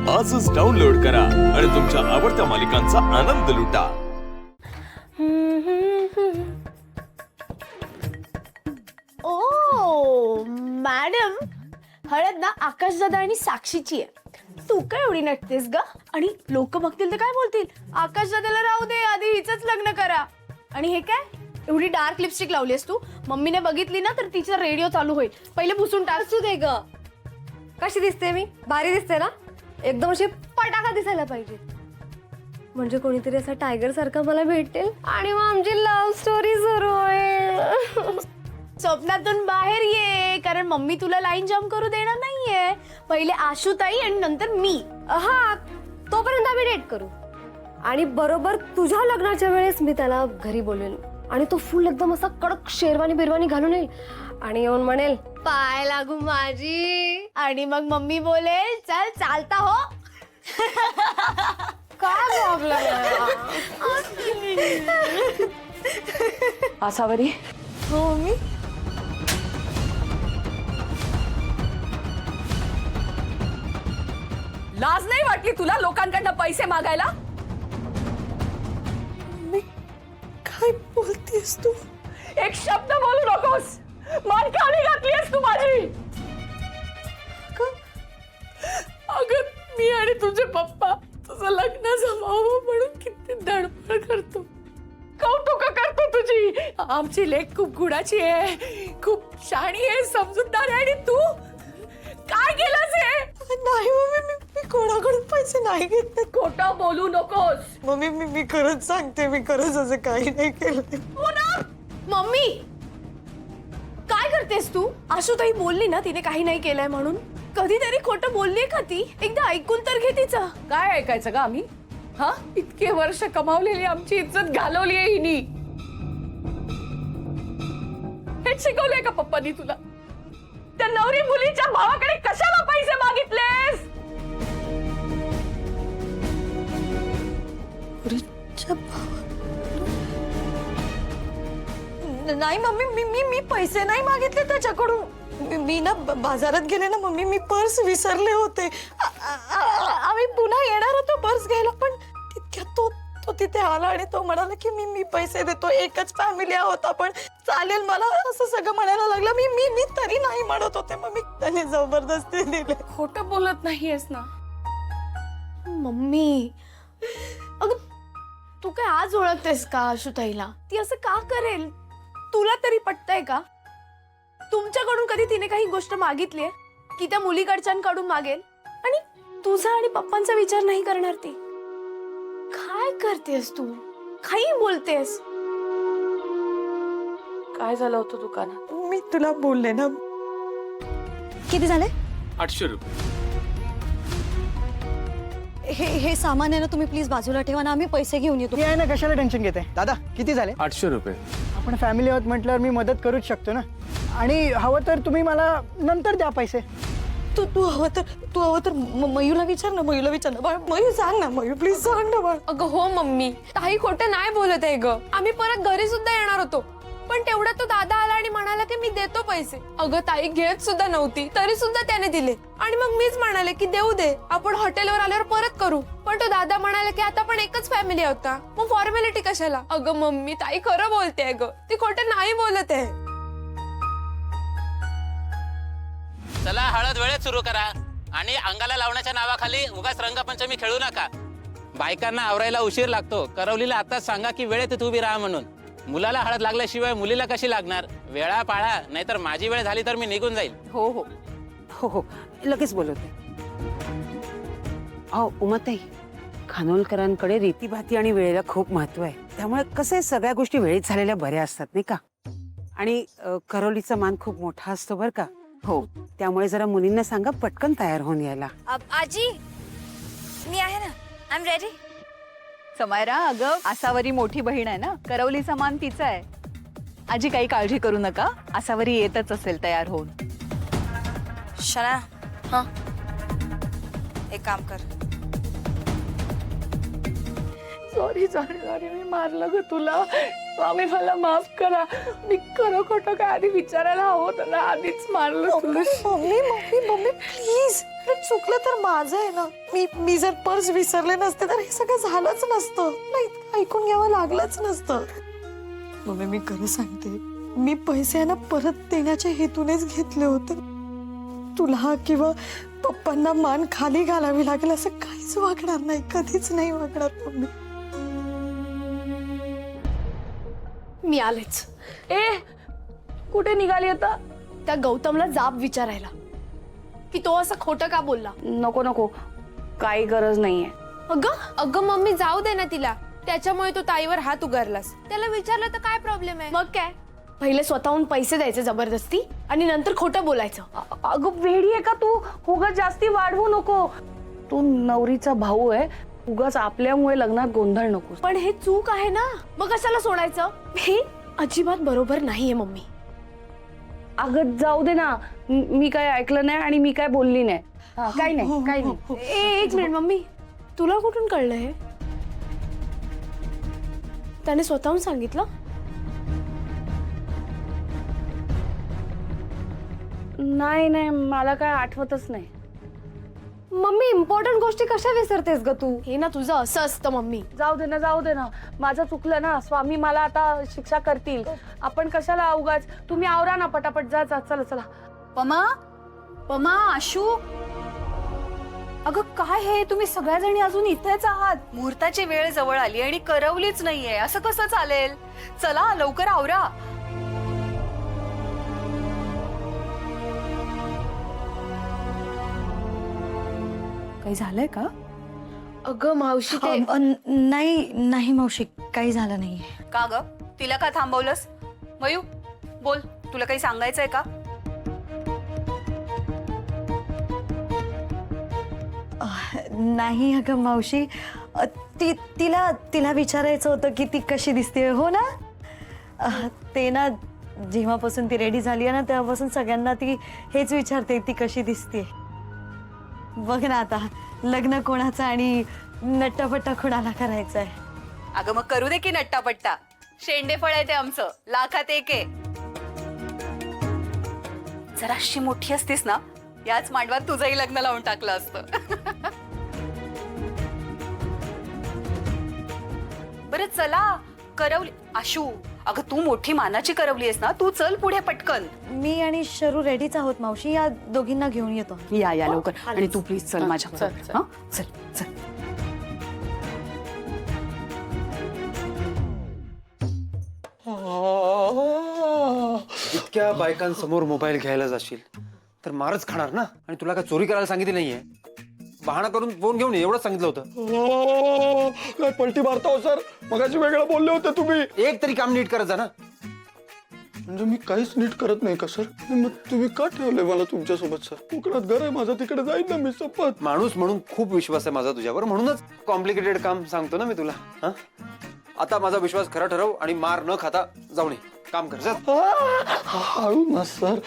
आजच डाउनलोड करा आणि तुमच्या आवडत्या मालिकांचा आनंद लुटा। ओ मॅडम, हळद ना आकाशदादा आणि साक्षीची आहे। तू काय एवढी नटतेस ग? आणि लोक बघतील तर काय बोलतील? आकाशदादाला राहू दे, आधी हिचंच लग्न करा। आणि हे काय एवढी डार्क लिपस्टिक लावलीस तू? मम्मीने बघितली ना तर तिचा रेडिओ चालू होईल। पहिले पुसून टाकू दे ग। कशी दिसते मी? भारी दिसते ना? एकदम अशी पटाका दिसायला पाहिजे, म्हणजे कोणीतरी असा टायगर सारखा मला भेटेल आणि मग आमची लव्ह स्टोरी सुरू होईल। स्वप्नातून बाहेर ये, कारण मम्मी तुला लाईन जम्प करू देणार नाहीये। पहिले आशुताई आणि नंतर मी। हा, तोपर्यंत आम्ही डेट करू आणि बरोबर तुझ्या लग्नाच्या वेळेस मी त्याला घरी बोलवेन आणि तो फुल एकदम असा कडक शेरवानी बिरवानी घालून येईल आणि येऊन म्हणेल पाय लागू माझी, आणि मग मम्मी बोलेल चल चालता हो। काय आसावरी, हो मी लाज नाही वाटली तुला लोकांकडनं पैसे मागायला? काय बोलतेस तू? एक शब्द बोलू नकोस, मान खाली घातलीस तू माझी। अगं मी आणि तुझे पप्पा तुझं लग्न जमावं म्हणून किती धडपड करतो, कौतुक करतो तुझी। आमची लेक खूप गुणाची आहे, खूप शहाणी आहे, समजूतदार आहे, आणि तू काय केलंस हे? नाही मम्मी, मी कोणाकडून पैसे नाही घेतले। खोटं बोलू नकोस। मम्मी मी खरंच सांगते, मी खरंच असं काही नाही केलं। हो ना? मम्मी काय करतेस तू? आशुताई बोलली ना तिने काही नाही केलंय म्हणून। कधीतरी खोटं बोललीये का ती? एकदा ऐकून तर घे तिचं। काय ऐकायचं का आम्ही? हा, इतके वर्ष कमावलेली आमची इज्जत घालवली आहे हिनी। हे शिकवलंय का पप्पांनी तुला? त्या नवरी मुलीच्या भावाकडे कशाला पैसे मागितलेस? नाही मम्मी, मी पैसे नाही मागितले त्याच्याकडून। मी ना बाजारात गेले ना मम्मी, मी पर्स विसरले होते। आम्ही पुन्हा येणार होतो पर्स घ्यायला, पण तितक्यात तो तिथे आला आणि तो म्हणाला की मी पैसे देतो, एकच फॅमिली आहोत आपण, चालेल मला, असं सगळं म्हणायला लागला। मी तरी नाही म्हणत होते, मग त्याने जबरदस्ती दिले। खोटं बोलत नाहीयेस ना? मम्मी अगं तू काय आज ओळखतेस का आशुताईला? ती असं का करेल? तुला तरी पटतंय का? तुमच्याकडून कधी तिने काही गोष्ट मागितलीये की त्या मुलीकडच्यांकडून मागेल? आणि तुझा आणि पप्पांचा विचार नाही करणार ती? काय करतेस तू? काही बोलतेस? काय झालं होतं दुकानात? मी तुला बोलले ना। किती झाले? 800 रुपये। हे सामान आहे ना, तुम्ही प्लीज बाजूला ठेवा ना, आम्ही पैसे घेऊन येतो। मी आहे ना, कशाला टेन्शन घेते? दादा किती झाले? 800 रुपये। आपण फॅमिली आहोत म्हटल्यावर मी मदत करूच शकतो ना, आणि हवं तर तुम्ही मला नंतर द्या पैसे। तू हवं तर मयूला विचार ना, मयूला विचार ना। बाळ मयू सांग ना, मयू प्लीज सांग ना बाळ। अगं हो मम्मी, ताई खोटं नाही बोलत आहे ग। आम्ही परत घरी सुद्धा येणार होतो, पण तेवढा तो दादा आला आणि म्हणाला की मी देतो पैसे। अगं ताई घेत सुद्धा नव्हती, तरी सुद्धा त्याने दिले, आणि मग मीच म्हणाले की देऊ दे, आपण हॉटेलवर आल्यावर परत करू। पण तो दादा म्हणाला की आता पण एकच फॅमिली होता, मग फॉर्मॅलिटी कशाला? अगं मम्मी, ताई खरं बोलते ग, ती खोटं नाही बोलत आहे। चला हळद वेळेत सुरू करा आणि अंगाला लावण्याच्या नावाखाली उगाच रंगपंचमी खेळू नका। बायकांना आवरायला उशीर लागतो, करवलीला आताच सांगा की वेळेत उभी राहा म्हणून। मुलाला हळद लागल्याशिवाय मुलीला कशी लागणार? वेळा पाळा, नाहीतर माझी वेळ झाली तर मी निघून जाईल। हो हो हो हो, लगेच बोलवते। अहो उमाताई, खानोलकरांकडे रीतीभाती आणि वेळेला खूप महत्व आहे, त्यामुळे कसं आहे, सगळ्या गोष्टी वेळेत झालेल्या बऱ्या असतात नाही का? आणि करवलीचा मान खूप मोठा असतो बरं का? हो, त्यामुळे जरा मुलींना सांगा पटकन तयार होऊन यायला। आजी मी आहे ना, आय एम रेडी। समायरा, अगं आसावरी मोठी बहीण आहे ना, करवलीचा मान तिचा आहे। आजी काही काळजी करू नका, आसावरी येतच असेल तयार होऊन। शना, हाँ एक काम कर, सॉरी मी मारलं ग तुला। स्वामी मला माफ करा. मी खरं खोटं काय आधी विचारायला हवं होतं ना, आधीच मारलं तुला. मम्मी मम्मी मम्मी प्लीज, चुकलं तर माझं आहे ना. मी जर पर्स विसरले नसते तर हे सगळं झालंच नसतं. नाही ऐकून घ्यावं लागलंच नसतं. मम्मी मी खरं सांगते, मी पैसे ना परत देण्याच्या हेतूनेच घेतले होते. तुला किंवा पप्पांना मान खाली घालावी लागेल असं काहीच वागणार नाही, कधीच नाही वागणार मम्मी. मी आलेच. ए कुठे निघाली आता? त्या गौतमला जाब विचारायला की तो असं खोटं का बोलला. नको नको, काही गरज नाहीये. अगं मम्मी जाऊ दे ना तिला. त्याच्यामुळे तू ताईवर हात उगारलास. त्याला विचारलं तर काय प्रॉब्लेम आहे? मग काय, पहिले स्वतःहून पैसे द्यायचे जबरदस्ती आणि नंतर खोटं बोलायचं. अगं वेडी आहे का तू? उगाच जास्ती वाढवू नको. तू नवरीचा भाऊ आहे, उगाच आपल्यामुळे लग्नात गोंधळ नको. पण हे चूक आहे ना, मग कशाला सोडायचं? हे अजिबात बरोबर नाहीये मम्मी. अगं जाऊ दे ना, मी काय ऐकलं नाही आणि मी काय बोलली नाही. काही नाही काही नाही. एक मिनिट मम्मी, तुला कुठून कळलं हे? त्याने स्वतःहून सांगितलं? नाही नाही, मला काय आठवतच नाही. मम्मी इम्पॉर्टंट गोष्टी कशा विसरतेस ग तू? हे ना तुझं असं असतं मम्मी. जाऊ दे ना जाऊ दे ना, माझं चुकलं ना. स्वामी मला आता शिक्षा करतील. आपण कशाला उगाच. तुम्ही आवरा ना पटापट, जा जा. चला चला. पमा पमा आशू, अगं काय हे, तुम्ही सगळ्याजणी अजून इथेच आहात? मुहूर्ताची वेळ जवळ आली आणि करवलीच नाहीये, असं कसं चालेल? चला लवकर आवरा. काही झालंय का? अगं मावशी ते नाही नाही मावशी, काही झालं नाही. का ग, तिला का थांबवलंस? मयू बोल, तुला काही सांगायचंय का? नाही अगं मावशी, तिला विचारायचं होतं की ती कशी दिसते. हो ना, ते ना जेव्हापासून ती रेडी झाली आहे ना तेव्हापासून सगळ्यांना ती हेच विचारते, ती कशी दिसते. बघ ना आता, लग्न कोणाचं आणि नट्टापट्टा कोणाला करायचं आहे. अगं मग करू दे की नट्टापट्टा. शेंडेफळ आहे ते आमचं, लाखात एक आहे. जराशी मोठी असतीस ना, याच मांडवात तुझंही लग्न लावून टाकलं असतं. बरं चला, करवली. आशू अगं तू मोठी मानाची करवली आहेस ना, तू चल पुढे पटकन. मी आणि शरू रेडीच आहोत मावशी, या दोघींना घेऊन येतो. या या लवकर. आणि तू प्लीज चल माझ्या बरोबर. हं? चल चल. इतक्या बायकांसमोर मोबाईल घ्यायला जाशील तर मारच खाणार ना. आणि तुला काय चोरी करायला सांगितली नाहीये, बहाणा करून फोन घेऊन एवढंच सांगितलं होतं. काय पलटी मारता हो सर, मगाशी वेगळं बोलले होते तुम्ही. एक तरी काम नीट करत जा ना. म्हणजे मी काहीच नीट करत नाही का सर? मग तुम्ही का ठेवलंय मला तुमच्यासोबत सर? कोकणात घर आहे माझं, तिकडे जाईल ना मी शपथ. माणूस म्हणून खूप विश्वास आहे माझा तुझ्यावर, म्हणूनच कॉम्प्लिकेटेड काम सांगतो ना मी तुला. हा, आता माझा विश्वास खरा ठरव आणि मार न खाता जाऊन ये, काम कर. हळू ना सर,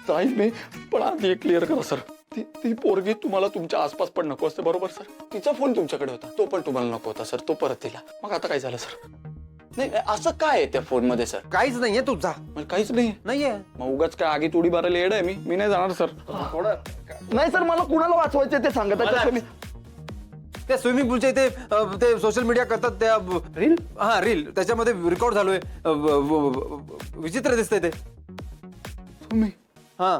जाईल मी, पण आधी क्लिअर करा सर. ती पोरगी तुम्हाला तुमच्या आसपास पण नको असते, बरोबर सर? तिचा फोन तुमच्याकडे होता, तो पण तुम्हाला नको होता सर, तो परत दिला. मग आता काय झालं सर? नाही असं काय आहे त्या फोन मध्ये सर? काहीच नाहीये, तू जा. काहीच नाही नाहीये. मग उगाच काय आगी उडी मारायला येड आहे मी नाही जाणार सर. थोडं नाही सर, मला कुणाला वाचवायचं ते सांगत आहे मी. त्या स्विमिंग पूलच्या इथे ते सोशल मीडिया करतात त्या रील. हा रील, त्याच्यामध्ये रेकॉर्ड झालोय. विचित्र दिसतंय ते. तुम्ही हा